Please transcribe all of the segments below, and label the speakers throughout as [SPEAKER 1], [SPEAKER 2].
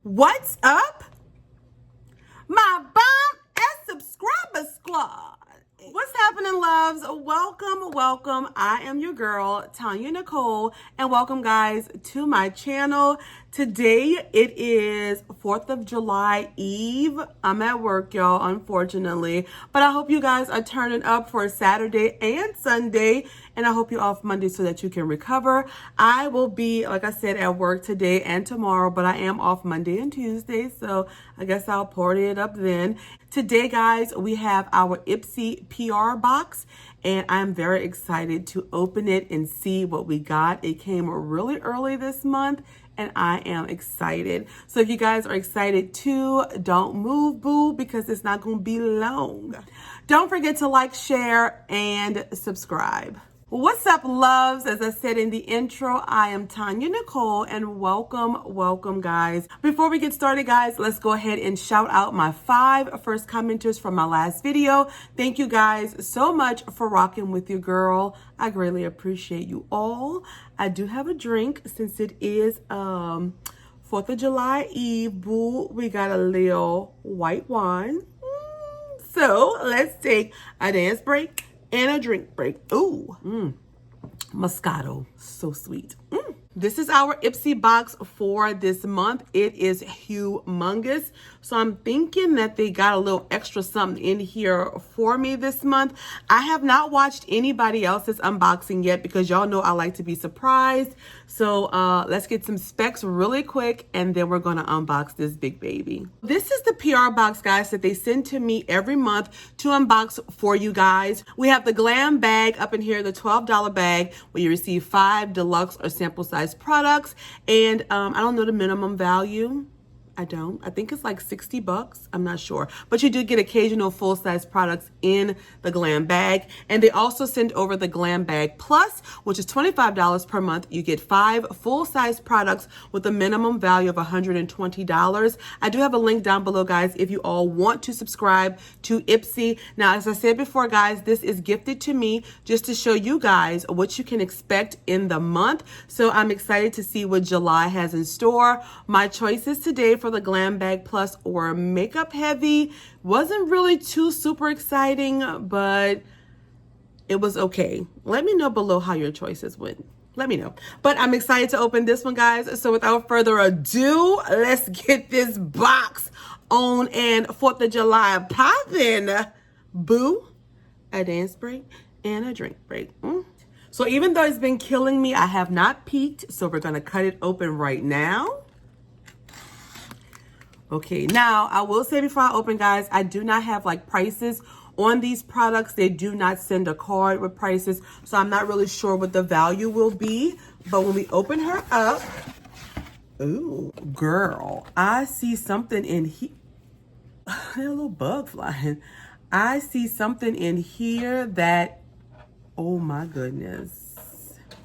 [SPEAKER 1] What's up, my bomb and subscriber squad? What's happening, loves? Welcome. I am your girl, Tonyanicole, and welcome, guys, to my channel. Today, it is 4th of July Eve. I'm at work, y'all, unfortunately, but I hope you guys are turning up for Saturday and Sunday, and I hope you're off Monday so that you can recover. I will be, like I said, at work today and tomorrow, but I am off Monday and Tuesday, so I guess I'll party it up then. Today, guys, we have our Ipsy PR box, and I'm very excited to open it and see what we got. It came really early this month, and I am excited. So if you guys are excited too, don't move, boo, because it's not going to be long. Don't forget to like, share, and subscribe. What's up, loves? As I said in the intro, I am Tonyanicole, and welcome, guys. Before we get started, guys, let's go ahead and shout out my 5 first commenters from my last video. Thank you guys so much for rocking with your girl. I greatly appreciate you all. I do have a drink since it is 4th of July Eve, boo. We got a little white wine. So let's take a dance break and a drink break. Ooh, Moscato, so sweet. This is our Ipsy box for this month. It is humongous. So I'm thinking that they got a little extra something in here for me this month. I have not watched anybody else's unboxing yet because y'all know I like to be surprised. So let's get some specs really quick and then we're gonna unbox this big baby. This is the PR box, guys, that they send to me every month to unbox for you guys. We have the Glam Bag up in here, the $12 bag where you receive 5 deluxe or sample size products, and I don't know the minimum value. I think it's like 60 bucks. I'm not sure, but you do get occasional full-size products in the Glam Bag. And they also send over the Glam Bag Plus, which is $25 per month. You get 5 full-size products with a minimum value of $120. I do have a link down below, guys, if you all want to subscribe to Ipsy. Now, as I said before, guys, this is gifted to me just to show you guys what you can expect in the month. So I'm excited to see what July has in store. My choices today for the Glam Bag Plus or makeup heavy. Wasn't really too super exciting, but it was okay. Let me know below how your choices went. Let me know. But I'm excited to open this one, guys. So without further ado, let's get this box on and 4th of July popping. Boo, a dance break and a drink break. So even though it's been killing me, I have not peeked. So we're gonna cut it open right now. Okay, now I will say before I open, guys, I do not have like prices on these products. They do not send a card with prices, so I'm not really sure what the value will be. But when we open her up, ooh, girl, I see something in here. There's a little bug flying. I see something in here that, oh my goodness.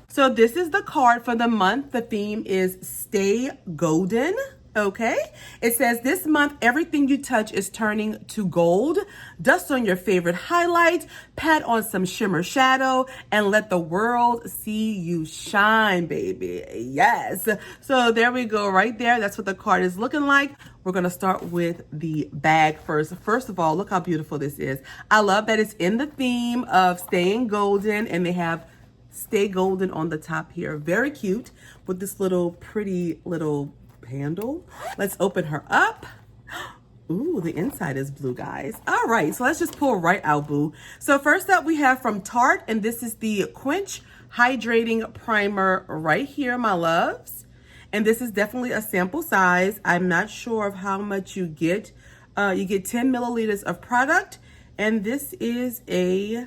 [SPEAKER 1] So this is the card for the month. The theme is Stay Golden. Okay, it says this month, everything you touch is turning to gold. Dust on your favorite highlight, pat on some shimmer shadow, and let the world see you shine, baby. Yes. So there we go right there. That's what the card is looking like. We're going to start with the bag first. First of all, look how beautiful this is. I love that it's in the theme of staying golden, and they have Stay Golden on the top here. Very cute with this little pretty little handle. Let's open her up. Ooh, the inside is blue, guys. All right, so let's just pull right out, boo. So first up we have from Tarte, and this is the Quench Hydrating Primer right here, my loves. And this is definitely a sample size. I'm not sure of how much you get. You get 10 milliliters of product, and this is a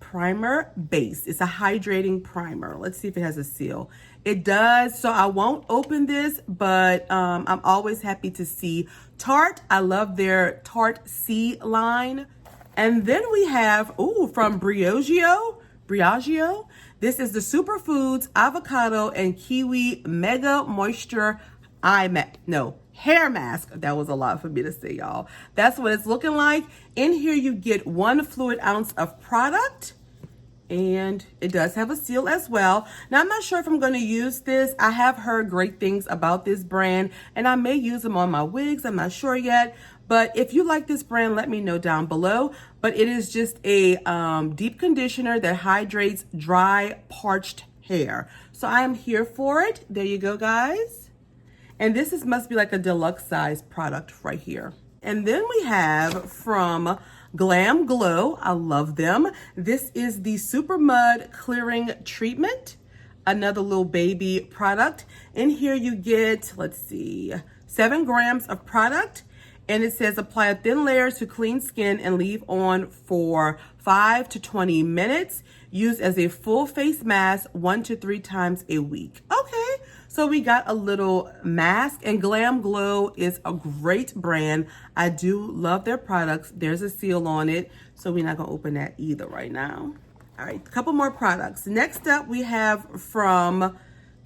[SPEAKER 1] primer base. It's a hydrating primer. Let's see if it has a seal. It does, so I won't open this, but I'm always happy to see Tarte. I love their Tarte C line. And then we have, ooh, from Briogeo. This is the Superfoods Avocado and Kiwi Mega Moisture hair mask. That was a lot for me to say, y'all. That's what it's looking like. In here, you get 1 fluid ounce of product. And it does have a seal as well. Now, I'm not sure if I'm going to use this. I have heard great things about this brand, and I may use them on my wigs. I'm not sure yet. But if you like this brand, let me know down below. But it is just a deep conditioner that hydrates dry, parched hair. So I am here for it. There you go, guys. And this must be like a deluxe size product right here. And then we have from Glam Glow. I love them. This is the Super Mud Clearing Treatment. Another little baby product. In here you get, let's see, 7 grams of product. And it says apply thin layers to clean skin and leave on for 5 to 20 minutes. Use as a full face mask 1 to 3 times a week. Okay, so we got a little mask, and Glam Glow is a great brand. I do love their products. There's a seal on it, so we're not gonna open that either right now. All right, a couple more products. Next up, we have from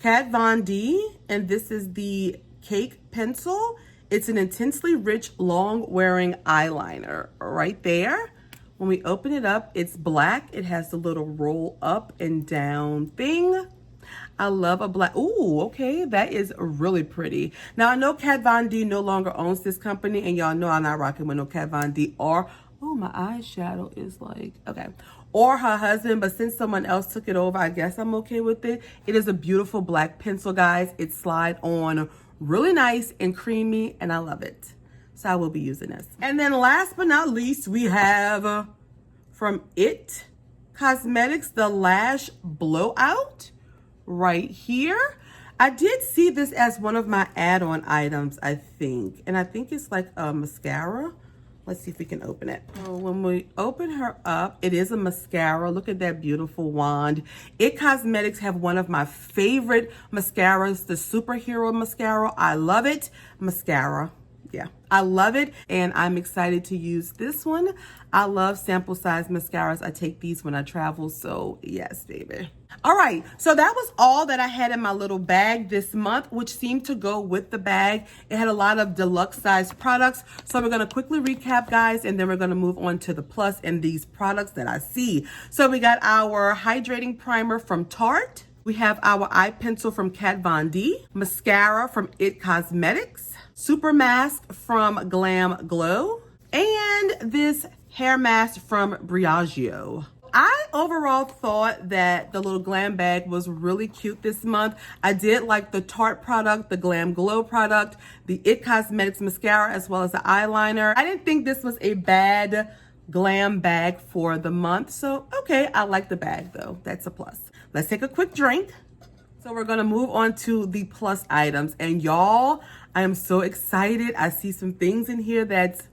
[SPEAKER 1] Kat Von D, and this is the Cake Pencil. It's an intensely rich, long-wearing eyeliner right there. When we open it up, it's black. It has the little roll up and down thing. I love a black. Ooh, okay, that is really pretty. Now, I know Kat Von D no longer owns this company, and y'all know I'm not rocking with no Kat Von D or, oh, my eyeshadow is like, okay, or her husband, but since someone else took it over, I guess I'm okay with it. It is a beautiful black pencil, guys. It slides on really nice and creamy, and I love it. So I will be using this. And then last but not least, we have from It Cosmetics, the Lash Blowout right here. I did see this as one of my add-on items, I think. And I think it's like a mascara. Let's see if we can open it. So when we open her up, it is a mascara. Look at that beautiful wand. It Cosmetics have one of my favorite mascaras, the Superhero Mascara. I love it. Mascara. Yeah, I love it, and I'm excited to use this one. I love sample size mascaras. I take these when I travel, so yes, baby. All right, so that was all that I had in my little bag this month, which seemed to go with the bag. It had a lot of deluxe size products, so we're gonna quickly recap, guys, and then we're gonna move on to the plus and these products that I see. So we got our hydrating primer from Tarte. We have our eye pencil from Kat Von D, mascara from It Cosmetics, super mask from Glam Glow, and this hair mask from Briogeo. I overall thought that the little glam bag was really cute this month. I did like the Tarte product, the Glam Glow product, the It Cosmetics mascara, as well as the eyeliner. I didn't think this was a bad glam bag for the month. So, okay, I like the bag though. That's a plus. Let's take a quick drink. So we're gonna move on to the plus items. And y'all, I am so excited. I see some things in here that's,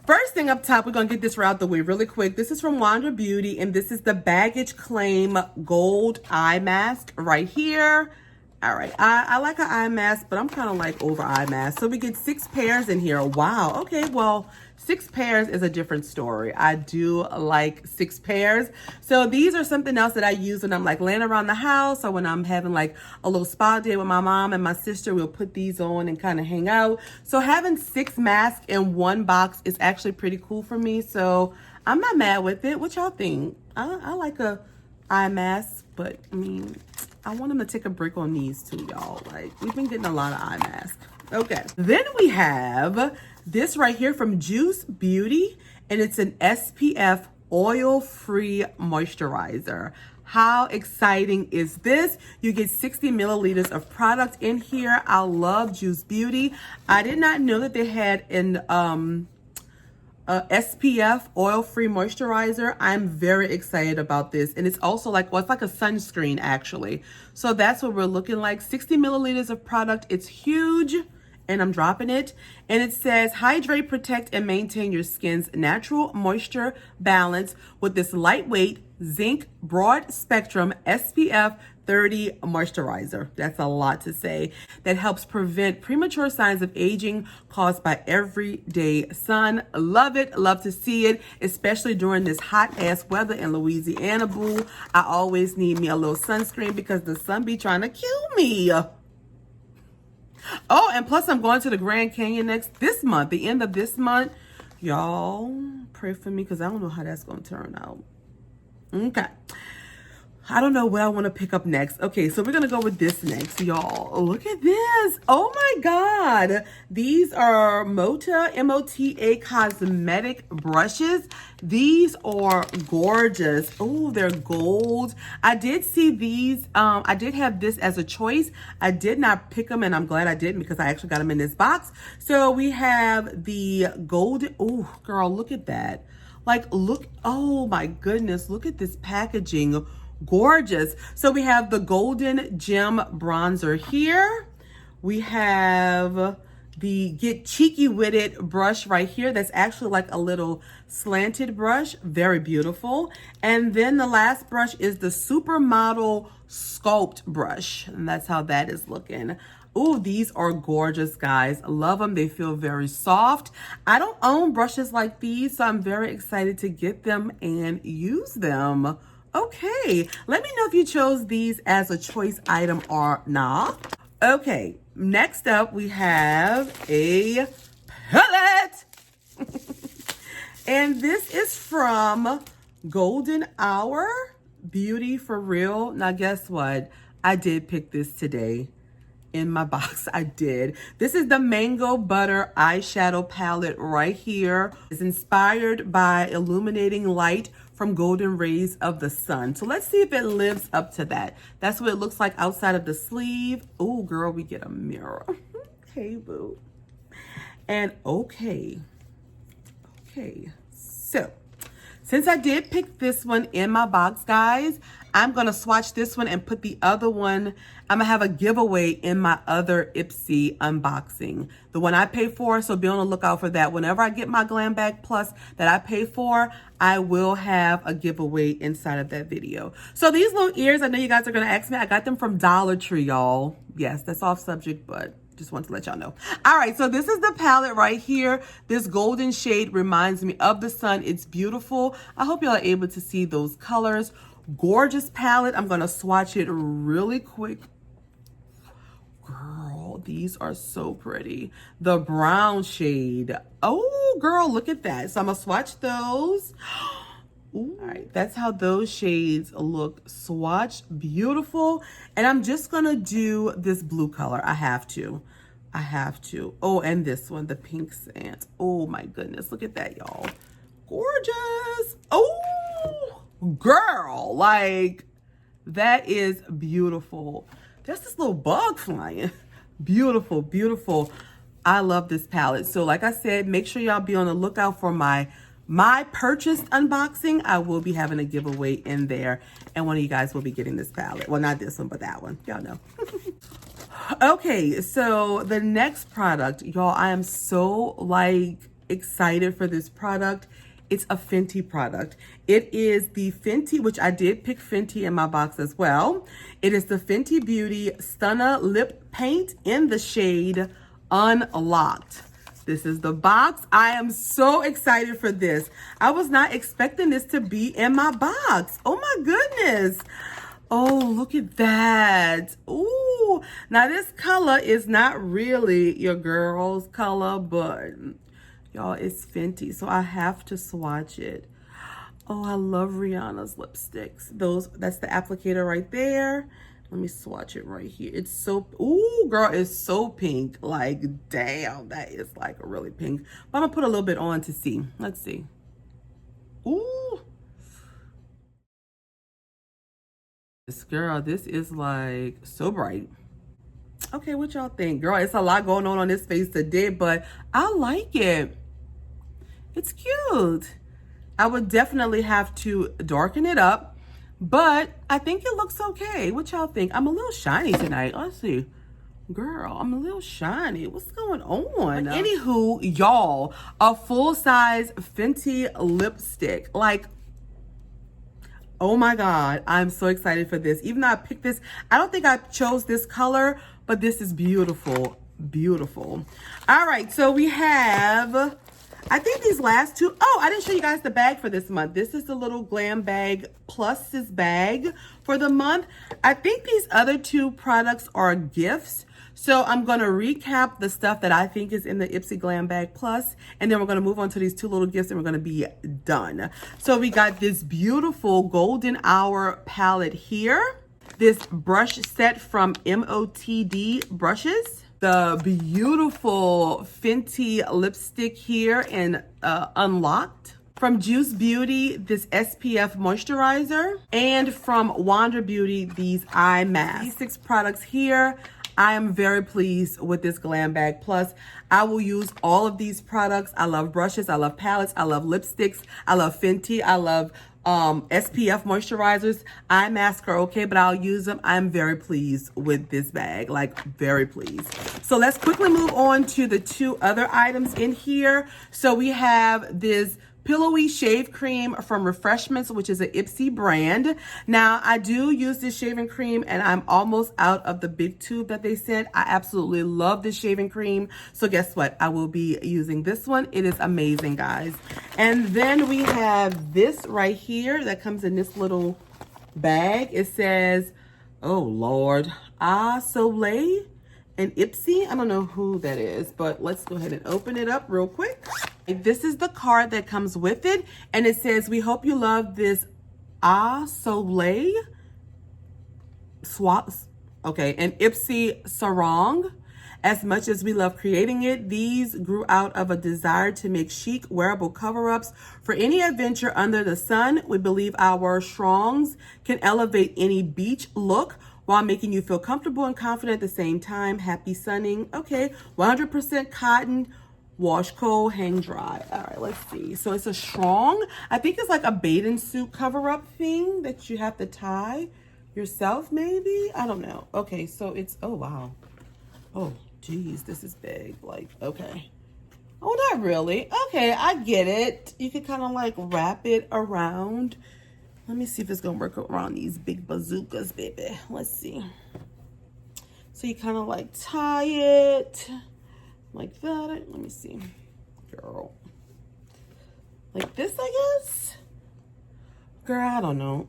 [SPEAKER 1] first thing up top, we're gonna get this right out the way really quick. This is from Wander Beauty, and this is the Baggage Claim Gold Eye Mask right here. All right, I like an eye mask, but I'm kind of like over eye mask. So we get 6 pairs in here. Wow, okay, well, 6 pairs is a different story. I do like 6 pairs. So these are something else that I use when I'm like laying around the house, or when I'm having like a little spa day with my mom and my sister. We'll put these on and kind of hang out. So having 6 masks in one box is actually pretty cool for me. So I'm not mad with it. What y'all think? I like a eye mask, but I mean, I want them to take a break on these too, y'all. Like, we've been getting a lot of eye masks. Okay, then we have this right here from Juice Beauty, and it's an SPF oil-free moisturizer. How exciting is this? You get 60 milliliters of product in here. I love Juice Beauty. I did not know that they had an SPF oil-free moisturizer. I'm very excited about this, and it's also like, well, it's like a sunscreen actually. So that's what we're looking like. 60 milliliters of product. It's huge, and I'm dropping it. And it says hydrate, protect, and maintain your skin's natural moisture balance with this lightweight zinc broad spectrum SPF 30 moisturizer. That's a lot to say. That helps prevent premature signs of aging caused by everyday sun. Love it. Love to see it, especially during this hot ass weather in Louisiana, boo. I always need me a little sunscreen because the sun be trying to kill me. Oh, and plus I'm going to the Grand Canyon this month, the end of this month. Y'all pray for me because I don't know how that's going to turn out. Okay. I don't know what I want to pick up next. Okay, so we're going to go with this next, y'all. Look at this. Oh my God. These are M-O-T-A cosmetic brushes. These are gorgeous. Oh, they're gold. I did see these. I did have this as a choice. I did not pick them, and I'm glad I didn't because I actually got them in this box. So we have the golden. Oh, girl, look at that. Like, look. Oh my goodness. Look at this packaging. Gorgeous. So we have the golden gem bronzer here. We have the Get Cheeky With It brush right here. That's actually like a little slanted brush. Very beautiful. And then the last brush is the Supermodel Sculpt brush. And that's how that is looking. Ooh, these are gorgeous, guys. Love them. They feel very soft. I don't own brushes like these, so I'm very excited to get them and use them. Okay, let me know if you chose these as a choice item or not. Okay, next up we have a palette. And this is from Golden Hour Beauty for Real. Now guess what? I did pick this today in my box. I did. This is the Mango Butter eyeshadow palette right here. It's inspired by illuminating light from golden rays of the sun. So let's see if it lives up to that. That's what it looks like outside of the sleeve. Oh, girl, we get a mirror. Okay, boo. And okay. So since I did pick this one in my box, guys, I'm gonna swatch this one and put the other one. I'm gonna have a giveaway in my other Ipsy unboxing, the one I pay for, so be on the lookout for that. Whenever I get my Glam Bag Plus that I pay for, I will have a giveaway inside of that video. So these little ears, I know you guys are gonna ask me, I got them from Dollar Tree, y'all. Yes, that's off subject, but just want to let y'all know. All right, so this is the palette right here. This golden shade reminds me of the sun. It's beautiful. I hope y'all are able to see those colors. Gorgeous palette. I'm gonna swatch it really quick. Girl, these are so pretty. The brown shade. Oh, girl, look at that. So I'm gonna swatch those. Ooh. All right, that's how those shades look swatched. Beautiful. And I'm just gonna do this blue color. I have to. Oh, and this one, the pink sand. Oh my goodness, look at that, y'all. Gorgeous. Oh, girl, like, that is beautiful. There's this little bug flying. Beautiful, beautiful. I love this palette. So like I said, make sure y'all be on the lookout for my purchased unboxing. I will be having a giveaway in there, and one of you guys will be getting this palette. Well, not this one, but that one. Y'all know. Okay, so the next product, y'all, I am so like excited for this product. It's a Fenty product. It is the Fenty, which I did pick Fenty in my box as well. It is the Fenty Beauty Stunna Lip Paint in the shade Unlocked. This is the box. I am so excited for this. I was not expecting this to be in my box. Oh my goodness. Oh, look at that. Ooh. Now this color is not really your girl's color, but y'all, it's Fenty, so I have to swatch it. Oh, I love Rihanna's lipsticks. That's the applicator right there. Let me swatch it right here. It's so, ooh, girl, it's so pink. Like, damn, that is like a really pink. But I'm gonna put a little bit on to see. Let's see. Ooh. This girl, this is like so bright. Okay, what y'all think? Girl, it's a lot going on this face today, but I like it. It's cute. I would definitely have to darken it up, but I think it looks okay. What y'all think? I'm a little shiny tonight. Let's see. Girl, I'm a little shiny. What's going on? But anywho, y'all, a full-size Fenty lipstick. Like, oh my God, I'm so excited for this. Even though I picked this, I don't think I chose this color, but this is beautiful, beautiful. All right, so we have, I think these last two, oh, I didn't show you guys the bag for this month. This is the little Glam Bag Plus bag for the month. I think these other two products are gifts. So I'm going to recap the stuff that I think is in the Ipsy Glam Bag Plus, and then we're going to move on to these 2 little gifts and we're going to be done. So we got this beautiful golden hour palette here, this brush set from MOTD brushes, the beautiful Fenty lipstick here in Unlocked, from Juice Beauty, this SPF moisturizer, and from Wander Beauty, these eye masks. These 6 products here, I am very pleased with this Glam Bag Plus. I will use all of these products. I love brushes, I love palettes, I love lipsticks, I love Fenty, I love SPF moisturizers. Eye masks are okay, but I'll use them. I'm very pleased with this bag, like very pleased. So let's quickly move on to the 2 other items in here. So we have this pillowy shave cream from Refreshments, which is an Ipsy brand. Now, I do use this shaving cream and I'm almost out of the big tube that they sent. I absolutely love this shaving cream. So guess what? I will be using this one. It is amazing, guys. And then we have this right here that comes in this little bag. It says, oh Lord, Soleil and Ipsy. I don't know who that is, but let's go ahead and open it up real quick. This is the card that comes with it, and it says, we hope you love this Soleil swaps, okay, and Ipsy sarong. As much as we love creating it, these grew out of a desire to make chic, wearable cover-ups for any adventure under the sun. We believe our shrongs can elevate any beach look while making you feel comfortable and confident at the same time. Happy sunning. Okay, 100% cotton, wash cold, hang dry. All right, let's see. So it's a strong, I think it's like a bathing suit cover-up thing that you have to tie yourself, maybe? I don't know. Okay, so it's, oh wow. Oh, geez, this is big. Like, okay. Oh, not really. Okay, I get it. You can kind of like wrap it around. Let me see if it's gonna work around these big bazookas, baby. Let's see. So you kind of like tie it like that. Let me see. Girl. Like this, I guess. Girl, I don't know.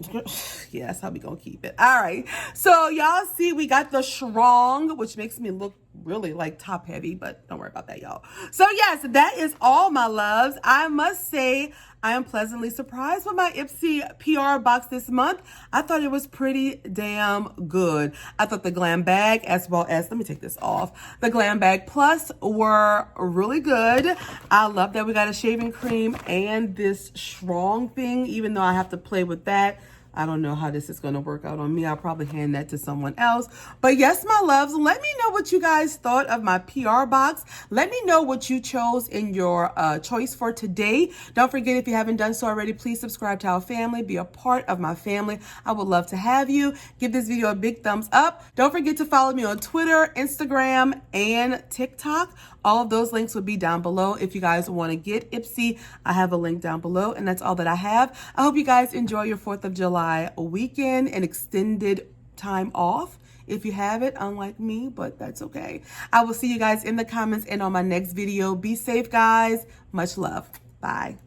[SPEAKER 1] Yeah, that's how we gonna keep it. All right. So y'all see we got the shrong, which makes me look really like top heavy, but don't worry about that, y'all. So yes, that is all, my loves. I must say I am pleasantly surprised with my Ipsy PR box this month. I thought it was pretty damn good. I thought the Glam Bag, as well as, let me take this off, the Glam Bag Plus were really good. I love that we got a shaving cream and this strong thing, even though I have to play with that. I don't know how this is going to work out on me. I'll probably hand that to someone else. But yes, my loves, let me know what you guys thought of my PR box. Let me know what you chose in your choice for today. Don't forget, if you haven't done so already, please subscribe to our family. Be a part of my family. I would love to have you. Give this video a big thumbs up. Don't forget to follow me on Twitter, Instagram, and TikTok. All of those links will be down below. If you guys want to get Ipsy, I have a link down below, and that's all that I have. I hope you guys enjoy your 4th of July weekend and extended time off if you have it, unlike me, but that's okay. I will see you guys in the comments and on my next video. Be safe, guys. Much love. Bye.